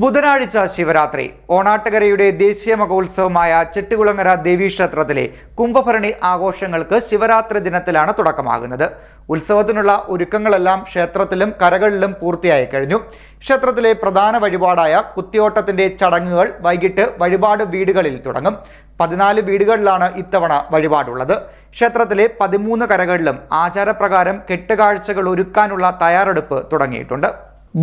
ബുധനാഴ്ച ശിവരാത്രി ഓണാട്ടുകരയുടെ ദേശീയ മഹോത്സവമായ ചെട്ടികുളങ്ങര ദേവീക്ഷേത്രത്തിലെ കുംഭഭരണി ആഘോഷങ്ങൾക്ക് ശിവരാത്രി ദിനത്തിലാണ് തുടക്കമാകുന്നത്. ഉത്സവത്തിനുള്ള ഒരുക്കങ്ങളെല്ലാം ക്ഷേത്രത്തിലും കരകളിലും പൂർത്തിയായി കഴിഞ്ഞു. ക്ഷേത്രത്തിലെ പ്രധാന വഴിപാടായ കുത്തിയോട്ടത്തിന്റെ ചടങ്ങുകൾ വൈകിട്ട് വഴിപാട് വീടുകളിൽ തുടങ്ങും. 14 വീടുകളിലാണ് ഇത്തവണ വഴിപാടുള്ളത്. ക്ഷേത്രത്തിലെ 13 കരകളിലും ആചാരപ്രകാരം കെട്ടുകാഴ്ചകൾ ഒരുക്കാനുള്ള തയ്യാറെടുപ്പ് തുടങ്ങിയിട്ടുണ്ട്.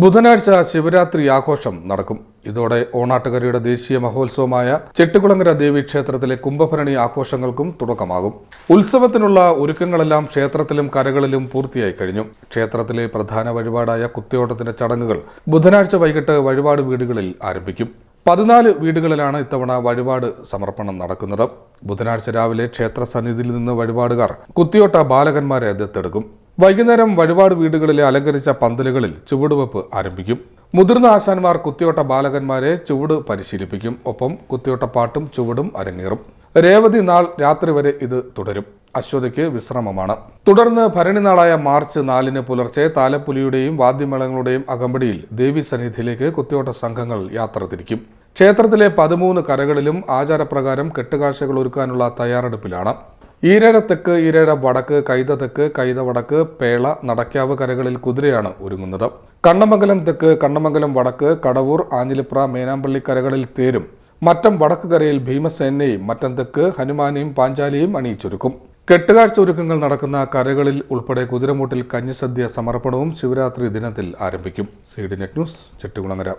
ബുധനാഴ്ച ശിവരാത്രി ആഘോഷം നടക്കും. ഇതോടെ ഓണാട്ടുകരയുടെ ദേശീയ മഹോത്സവമായ ചെട്ടികുളങ്ങര ദേവീക്ഷേത്രത്തിലെ കുംഭഭരണി ആഘോഷങ്ങൾക്കും തുടക്കമാകും. ഉത്സവത്തിനുള്ള ഒരുക്കങ്ങളെല്ലാം ക്ഷേത്രത്തിലും കരകളിലും പൂർത്തിയായി കഴിഞ്ഞു. ക്ഷേത്രത്തിലെ പ്രധാന വഴിപാടായ കുത്തിയോട്ടത്തിന്റെ ചടങ്ങുകൾ ബുധനാഴ്ച വൈകിട്ട് വഴിപാട് വീടുകളിൽ ആരംഭിക്കും. 14 വീടുകളിലാണ് ഇത്തവണ വഴിപാട് സമർപ്പണം നടക്കുന്നത്. ബുധനാഴ്ച രാവിലെ ക്ഷേത്ര സന്നിധിയിൽ നിന്ന് വഴിപാടുകാർ കുത്തിയോട്ട ബാലകന്മാരെ ദത്തെടുക്കും. വൈകുന്നേരം വഴിപാട് വീടുകളിലെ അലങ്കരിച്ച പന്തലുകളിൽ ചുവടുവെപ്പ് ആരംഭിക്കും. മുതിർന്ന ആശാന്മാർ കുത്തിയോട്ട ബാലകന്മാരെ ചുവട് പരിശീലിപ്പിക്കും. ഒപ്പം കുത്തിയോട്ടപ്പാട്ടും ചുവടും അരങ്ങേറും. രേവതി നാൾ രാത്രി വരെ ഇത് തുടരും. അശ്വതിക്ക് വിശ്രമമാണ്. തുടർന്ന് ഭരണിനാളായ മാർച്ച് 4-ന് പുലർച്ചെ താലപ്പൊലിയുടെയും വാദ്യമേളങ്ങളുടെയും അകമ്പടിയിൽ ദേവി സന്നിധിയിലേക്ക് കുത്തിയോട്ട സംഘങ്ങൾ യാത്ര തിരിക്കും. ക്ഷേത്രത്തിലെ 13 കരകളിലും ആചാരപ്രകാരം കെട്ടുകാഴ്ചകൾ ഒരുക്കാനുള്ള തയ്യാറെടുപ്പിലാണ്. ഈരേഴ തെക്ക്, ഈരേഴ വടക്ക്, കൈത തെക്ക്, കൈത വടക്ക്, പേള, നടക്കാവ് കരകളിൽ കുതിരയാണ് ഒരുങ്ങുന്നത്. കണ്ണമംഗലം തെക്ക്, കണ്ണമംഗലം വടക്ക്, കടവൂർ, ആഞ്ഞിലിപ്ര, മേനാമ്പള്ളി കരകളിൽ തേരും. മറ്റം വടക്ക് കരയിൽ ഭീമസേനയും മറ്റം തെക്ക് ഹനുമാനെയും പാഞ്ചാലിയും അണിയിച്ചൊരുക്കും. കെട്ടുകാഴ്ച ഒരുക്കങ്ങൾ നടക്കുന്ന കരകളിൽ ഉൾപ്പെടെ കുതിരമൂട്ടിൽ കഞ്ഞിസദ്യ സമർപ്പണവും ശിവരാത്രി ദിനത്തിൽ ആരംഭിക്കും. CDNet news, Chettikulangara.